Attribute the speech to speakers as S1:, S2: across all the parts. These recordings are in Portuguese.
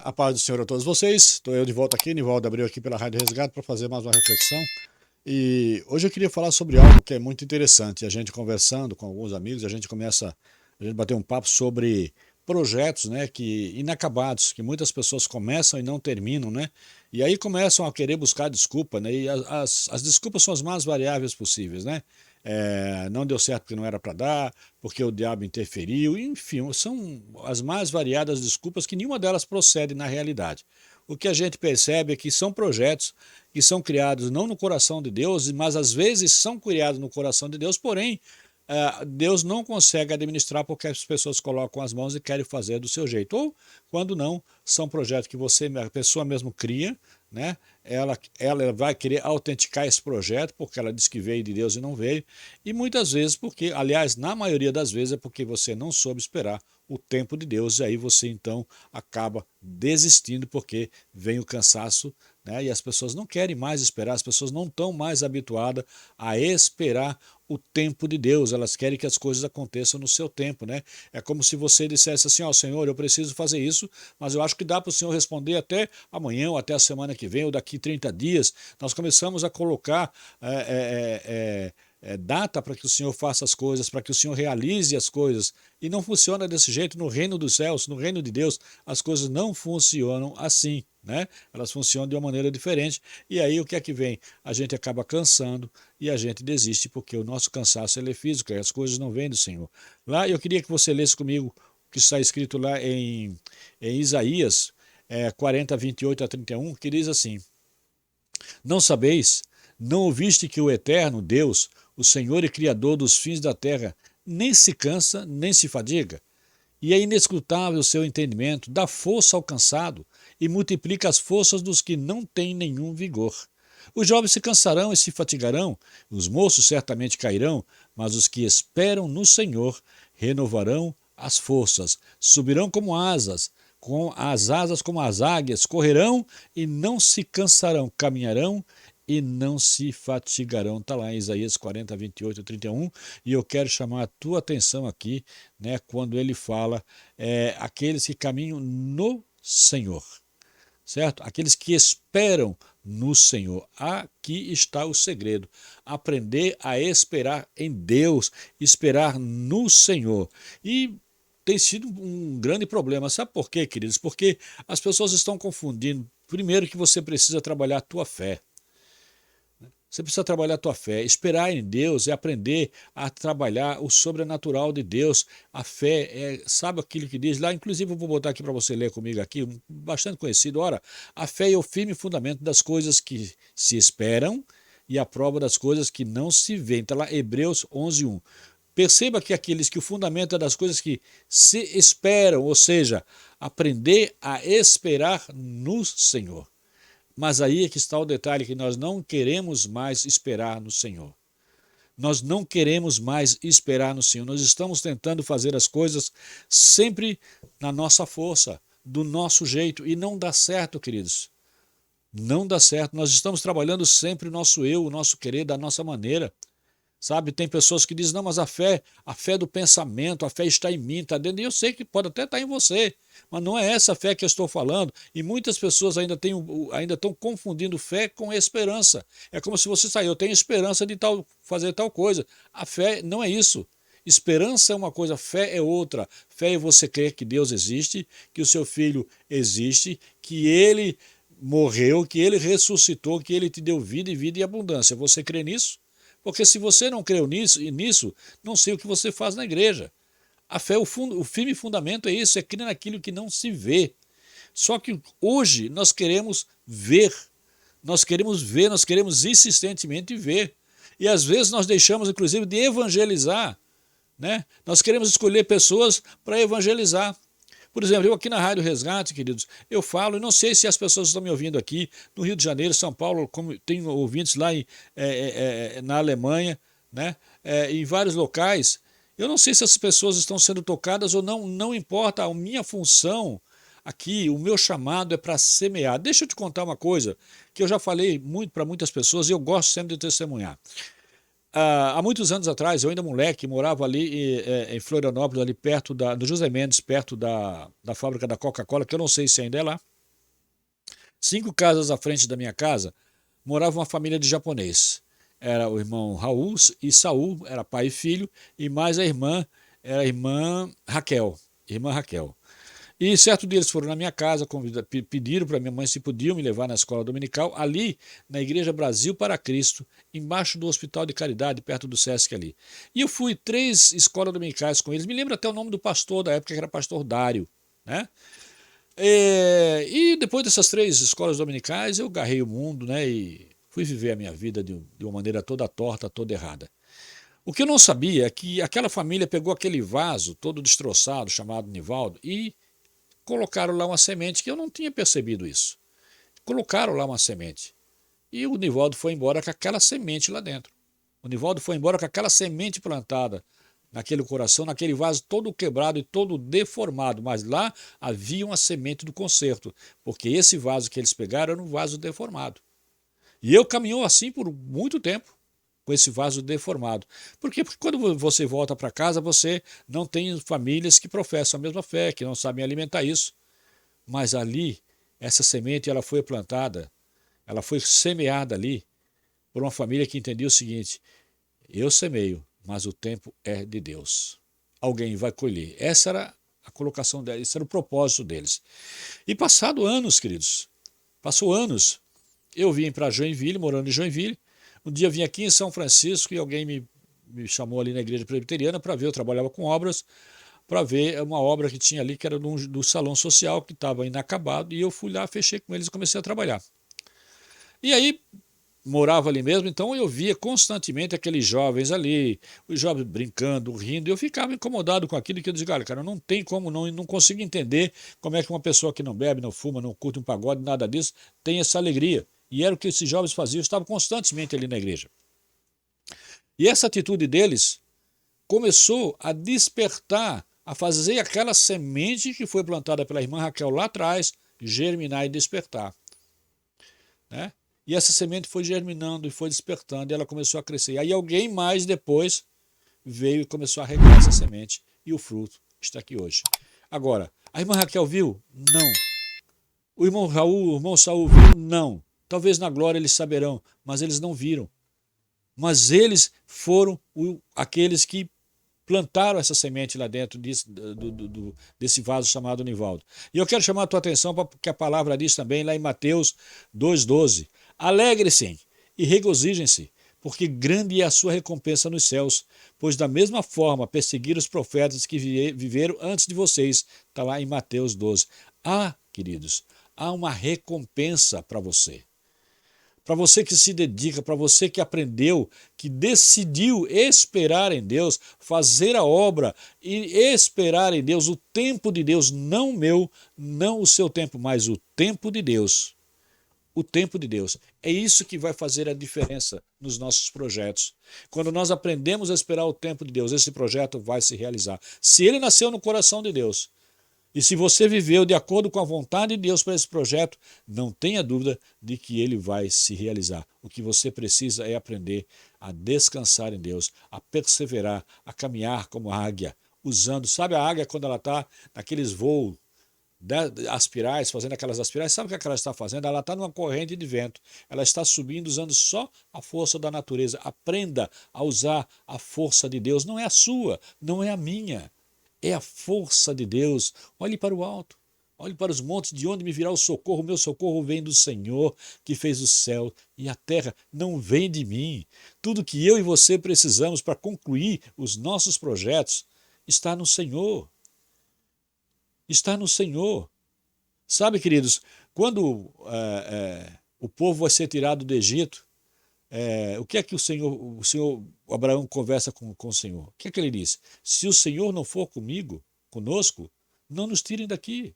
S1: A paz do Senhor a todos vocês. Estou eu de volta aqui, Nivaldo Abreu aqui pela Rádio Resgate para fazer mais uma reflexão. E hoje eu queria falar sobre algo que é muito interessante. A gente conversando com alguns amigos, a gente bater um papo sobre projetos, né, que inacabados, que muitas pessoas começam e não terminam, né? E aí começam a querer buscar desculpa, né? E as desculpas são as mais variáveis possíveis, né? Não deu certo porque não era para dar, porque o diabo interferiu, enfim, são as mais variadas desculpas que nenhuma delas procede na realidade. O que a gente percebe é que são projetos que são criados não no coração de Deus, mas às vezes são criados no coração de Deus, porém Deus não consegue administrar porque as pessoas colocam as mãos e querem fazer do seu jeito. Ou, quando não, são projetos que a pessoa mesmo cria, né? Ela vai querer autenticar esse projeto porque ela diz que veio de Deus e não veio. E muitas vezes porque, aliás, na maioria das vezes é porque você não soube esperar o tempo de Deus, e aí você então acaba desistindo porque vem o cansaço, né? E as pessoas não querem mais esperar, as pessoas não estão mais habituadas a esperar o tempo de Deus, elas querem que as coisas aconteçam no seu tempo, né? É como se você dissesse assim, ó, Senhor, eu preciso fazer isso, mas eu acho que dá para o Senhor responder até amanhã, ou até a semana que vem, ou daqui 30 dias. Nós começamos a colocar data para que o Senhor faça as coisas, para que o Senhor realize as coisas, e não funciona desse jeito no reino dos céus, no reino de Deus, as coisas não funcionam assim, né? Elas funcionam de uma maneira diferente, e aí o que é que vem? A gente acaba cansando e a gente desiste, porque o nosso cansaço ele é físico, as coisas não vêm do Senhor. Lá eu queria que você lesse comigo o que está escrito lá em Isaías 40, 28 a 31, que diz assim: Não sabeis, não ouviste que o eterno Deus, o Senhor e Criador dos fins da terra, nem se cansa, nem se fadiga? E é inescrutável o seu entendimento, dá força ao cansado e multiplica as forças dos que não têm nenhum vigor. Os jovens se cansarão e se fatigarão, os moços certamente cairão, mas os que esperam no Senhor renovarão as forças, subirão como asas, com as asas como as águias, correrão e não se cansarão, caminharão e não se fatigarão. Está lá em Isaías 40, 28 e 31, e eu quero chamar a tua atenção aqui, né, quando ele fala aqueles que caminham no Senhor, certo? Aqueles que esperam no Senhor. Aqui está o segredo, aprender a esperar em Deus, esperar no Senhor. E tem sido um grande problema. Sabe por quê, queridos? Porque as pessoas estão confundindo. Primeiro que você precisa trabalhar a tua fé. Você precisa trabalhar a tua fé. Esperar em Deus é aprender a trabalhar o sobrenatural de Deus. A fé sabe aquilo que diz lá, inclusive eu vou botar aqui para você ler comigo aqui, bastante conhecido. Ora, a fé é o firme fundamento das coisas que se esperam e a prova das coisas que não se veem. Está lá Hebreus 11:1. Perceba que aqueles que o fundamento é das coisas que se esperam, ou seja, aprender a esperar no Senhor. Mas aí é que está o detalhe, que nós não queremos mais esperar no Senhor. Nós não queremos mais esperar no Senhor. Nós estamos tentando fazer as coisas sempre na nossa força, do nosso jeito, e não dá certo, queridos. Não dá certo. Nós estamos trabalhando sempre o nosso eu, o nosso querer, da nossa maneira. Sabe, tem pessoas que dizem, não, mas a fé do pensamento, a fé está em mim, está dentro, e eu sei que pode até estar em você, mas não é essa fé que eu estou falando, e muitas pessoas ainda estão confundindo fé com esperança. É como se você sair, eu tenho esperança de fazer tal coisa. A fé não é isso. Esperança é uma coisa, fé é outra. Fé é você crer que Deus existe, que o seu filho existe, que ele morreu, que ele ressuscitou, que ele te deu vida e vida e abundância. Você crê nisso? Porque se você não creu nisso, não sei o que você faz na igreja. A fé, o firme fundamento é isso, é crer naquilo que não se vê. Só que hoje nós queremos ver, nós queremos insistentemente ver. E às vezes nós deixamos, inclusive, de evangelizar, né? Nós queremos escolher pessoas para evangelizar. Por exemplo, eu aqui na Rádio Resgate, queridos, eu falo, e não sei se as pessoas estão me ouvindo aqui, no Rio de Janeiro, São Paulo, como tenho ouvintes lá na Alemanha, né, em vários locais. Eu não sei se as pessoas estão sendo tocadas ou não, não importa, a minha função aqui, o meu chamado é para semear. Deixa eu te contar uma coisa, que eu já falei muito para muitas pessoas e eu gosto sempre de testemunhar. Há muitos anos atrás, eu ainda moleque, morava ali em Florianópolis, ali perto do José Mendes, perto da fábrica da Coca-Cola, que eu não sei se ainda é lá. 5 casas à frente da minha casa, morava uma família de japonês. Era o irmão Raul e Saul, era pai e filho, e mais a irmã, era a irmã Raquel. Irmã Raquel. E certo dia eles foram na minha casa, pediram para minha mãe se podiam me levar na escola dominical, ali na Igreja Brasil para Cristo, embaixo do Hospital de Caridade, perto do Sesc ali. E eu fui 3 escolas dominicais com eles, me lembro até o nome do pastor da época, que era pastor Dário, né? E depois dessas 3 escolas dominicais, eu garrei o mundo, né? E fui viver a minha vida de uma maneira toda torta, toda errada. O que eu não sabia é que aquela família pegou aquele vaso todo destroçado, chamado Nivaldo, e colocaram lá uma semente, que eu não tinha percebido isso. Colocaram lá uma semente. E o Nivaldo foi embora com aquela semente lá dentro. O Nivaldo foi embora com aquela semente plantada naquele coração, naquele vaso todo quebrado e todo deformado. Mas lá havia uma semente do conserto, porque esse vaso que eles pegaram era um vaso deformado. E eu caminhou assim por muito tempo, com esse vaso deformado. Por quê? Porque quando você volta para casa, você não tem famílias que professam a mesma fé, que não sabem alimentar isso. Mas ali, essa semente ela foi plantada, ela foi semeada ali por uma família que entendia o seguinte: eu semeio, mas o tempo é de Deus. Alguém vai colher. Essa era a colocação deles, esse era o propósito deles. E passado anos, queridos, passou anos, eu vim para Joinville, morando em Joinville. Um dia vim aqui em São Francisco e alguém me chamou ali na igreja presbiteriana para ver, eu trabalhava com obras, para ver uma obra que tinha ali, que era do salão social, que estava inacabado, e eu fui lá, fechei com eles e comecei a trabalhar. E aí, morava ali mesmo, então eu via constantemente aqueles jovens ali, os jovens brincando, rindo, e eu ficava incomodado com aquilo, que eu dizia, olha, cara, não tem como, não consigo entender como é que uma pessoa que não bebe, não fuma, não curte um pagode, nada disso, tem essa alegria. E era o que esses jovens faziam, estavam constantemente ali na igreja. E essa atitude deles começou a despertar, a fazer aquela semente que foi plantada pela irmã Raquel lá atrás, germinar e despertar, né? E essa semente foi germinando e foi despertando, e ela começou a crescer. E aí alguém mais depois veio e começou a regar essa semente, e o fruto está aqui hoje. Agora, a irmã Raquel viu? Não. O irmão Raul, o irmão Saul viu? Não. Talvez na glória eles saberão, mas eles não viram. Mas eles foram aqueles que plantaram essa semente lá dentro desse vaso chamado Nivaldo. E eu quero chamar a tua atenção para que a palavra diz também lá em Mateus 2,12. Alegre-se e regozijem-se, porque grande é a sua recompensa nos céus, pois da mesma forma perseguiram os profetas que viveram antes de vocês. Está lá em Mateus 12. Queridos, há uma recompensa para você. Para você que se dedica, para você que aprendeu, que decidiu esperar em Deus, fazer a obra e esperar em Deus, o tempo de Deus, não o meu, não o seu tempo, mas o tempo de Deus. O tempo de Deus. É isso que vai fazer a diferença nos nossos projetos. Quando nós aprendemos a esperar o tempo de Deus, esse projeto vai se realizar. Se ele nasceu no coração de Deus, e se você viveu de acordo com a vontade de Deus para esse projeto, não tenha dúvida de que ele vai se realizar. O que você precisa é aprender a descansar em Deus, a perseverar, a caminhar como a águia, usando, sabe a águia quando ela está naqueles voos, aspirais, fazendo aquelas aspirais, sabe o que ela está fazendo? Ela está numa corrente de vento, ela está subindo usando só a força da natureza. Aprenda a usar a força de Deus, não é a sua, não é a minha, é a força de Deus. Olhe para o alto, olhe para os montes, de onde me virá o socorro? O meu socorro vem do Senhor, que fez o céu e a terra, não vem de mim. Tudo que eu e você precisamos para concluir os nossos projetos está no Senhor. Está no Senhor. Sabe, queridos, quando o povo vai ser tirado do Egito, o que é que o Abraão conversa com o Senhor? O que é que ele diz? Se o Senhor não for conosco, não nos tirem daqui.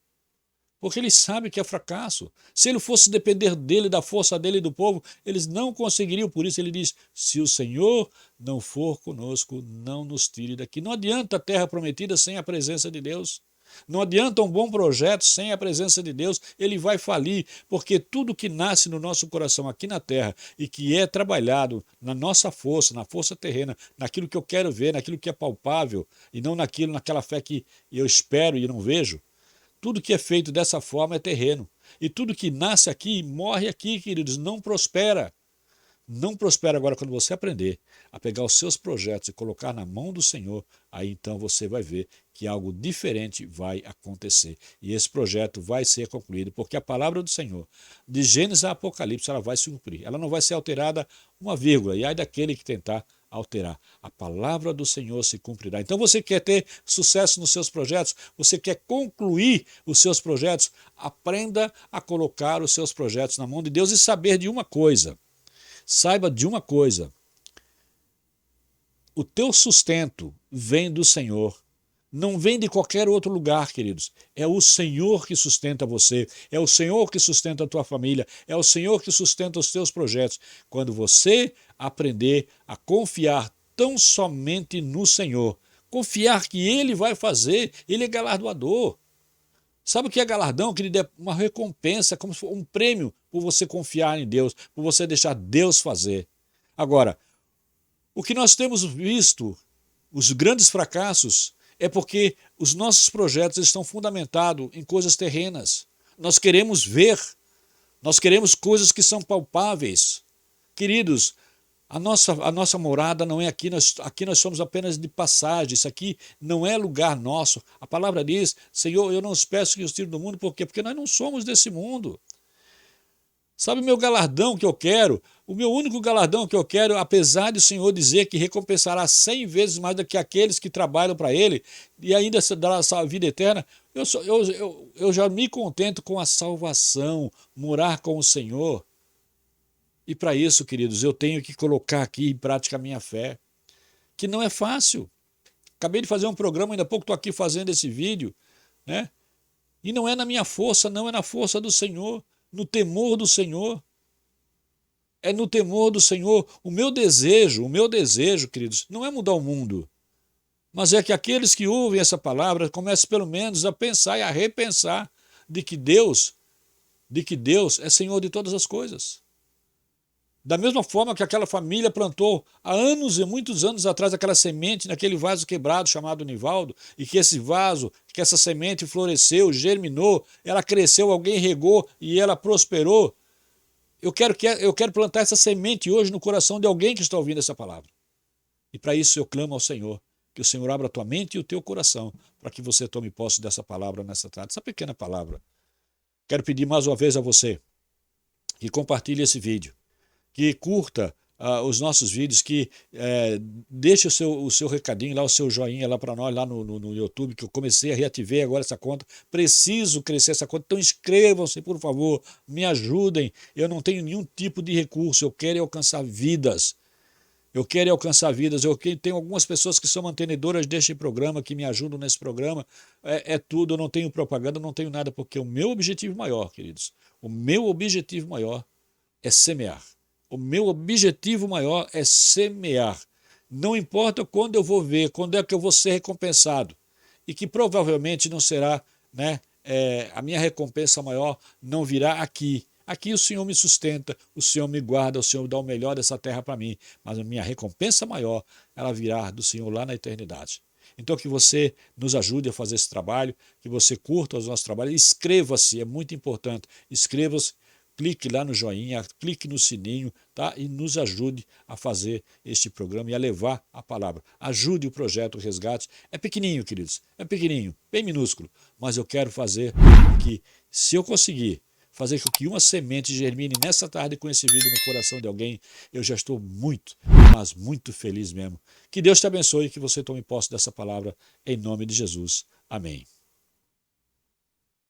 S1: Porque ele sabe que é fracasso. Se ele fosse depender dele, da força dele e do povo, eles não conseguiriam. Por isso ele diz, se o Senhor não for conosco, não nos tire daqui. Não adianta a terra prometida sem a presença de Deus. Não adianta um bom projeto sem a presença de Deus, ele vai falir, porque tudo que nasce no nosso coração aqui na terra e que é trabalhado na nossa força, na força terrena, naquilo que eu quero ver, naquilo que é palpável, e não naquela fé que eu espero e não vejo, Tudo que é feito dessa forma é terreno. E tudo que nasce aqui, morre aqui, queridos, não prospera. Não prospera. Agora, quando você aprender a pegar os seus projetos e colocar na mão do Senhor, aí então você vai ver que algo diferente vai acontecer. E esse projeto vai ser concluído, porque a palavra do Senhor, de Gênesis a Apocalipse, ela vai se cumprir. Ela não vai ser alterada uma vírgula, e aí daquele que tentar alterar. A palavra do Senhor se cumprirá. Então você quer ter sucesso nos seus projetos? Você quer concluir os seus projetos? Aprenda a colocar os seus projetos na mão de Deus e saber de uma coisa. Saiba de uma coisa, o teu sustento vem do Senhor, não vem de qualquer outro lugar, queridos. É o Senhor que sustenta você, é o Senhor que sustenta a tua família, é o Senhor que sustenta os teus projetos. Quando você aprender a confiar tão somente no Senhor, confiar que Ele vai fazer, Ele é galardoador. Sabe o que é galardão? Que ele dê uma recompensa, como se fosse um prêmio por você confiar em Deus, por você deixar Deus fazer. Agora, o que nós temos visto, os grandes fracassos, é porque os nossos projetos estão fundamentados em coisas terrenas. Nós queremos ver, nós queremos coisas que são palpáveis. Queridos, a nossa morada não é aqui, aqui nós somos apenas de passagem, isso aqui não é lugar nosso. A palavra diz, Senhor, eu não os peço que os tire do mundo, por quê? Porque nós não somos desse mundo. Sabe o meu galardão que eu quero? O meu único galardão que eu quero, apesar de o Senhor dizer que recompensará 100 vezes mais do que aqueles que trabalham para Ele, e ainda dará essa vida eterna, eu já me contento com a salvação, morar com o Senhor. E para isso, queridos, eu tenho que colocar aqui em prática a minha fé, que não é fácil. Acabei de fazer um programa, ainda há pouco estou aqui fazendo esse vídeo, né? E não é na minha força, não, é na força do Senhor, no temor do Senhor. É no temor do Senhor. O meu desejo, queridos, não é mudar o mundo, mas é que aqueles que ouvem essa palavra comecem pelo menos a pensar e a repensar de que Deus é Senhor de todas as coisas. Da mesma forma que aquela família plantou há anos e muitos anos atrás aquela semente naquele vaso quebrado chamado Nivaldo, e que esse vaso, que essa semente floresceu, germinou, ela cresceu, alguém regou e ela prosperou. Eu quero plantar essa semente hoje no coração de alguém que está ouvindo essa palavra. E para isso eu clamo ao Senhor, que o Senhor abra a tua mente e o teu coração, para que você tome posse dessa palavra nessa tarde, essa pequena palavra. Quero pedir mais uma vez a você que compartilhe esse vídeo, que curta os nossos vídeos, que deixe o seu recadinho lá, o seu joinha lá para nós, lá no YouTube, que eu comecei a reativar agora essa conta. Preciso crescer essa conta, então inscrevam-se, por favor, me ajudem. Eu não tenho nenhum tipo de recurso, eu quero alcançar vidas. Eu quero alcançar vidas. Eu tenho algumas pessoas que são mantenedoras deste programa, que me ajudam nesse programa. É tudo, eu não tenho propaganda, não tenho nada, porque o meu objetivo maior, queridos, o meu objetivo maior é semear. O meu objetivo maior é semear. Não importa quando eu vou ver, quando é que eu vou ser recompensado. E que provavelmente não será, né? A minha recompensa maior não virá aqui. Aqui o Senhor me sustenta, o Senhor me guarda, o Senhor dá o melhor dessa terra para mim. Mas a minha recompensa maior, ela virá do Senhor lá na eternidade. Então que você nos ajude a fazer esse trabalho, que você curta os nossos trabalhos. Inscreva-se, é muito importante. Inscreva-se. Clique lá no joinha, clique no sininho, tá? E nos ajude a fazer este programa e a levar a palavra. Ajude o projeto Resgate. É pequenininho, queridos, é pequenininho, bem minúsculo, mas eu quero fazer que, se eu conseguir fazer com que uma semente germine nessa tarde com esse vídeo no coração de alguém, eu já estou muito, mas muito feliz mesmo. Que Deus te abençoe e que você tome posse dessa palavra em nome de Jesus. Amém.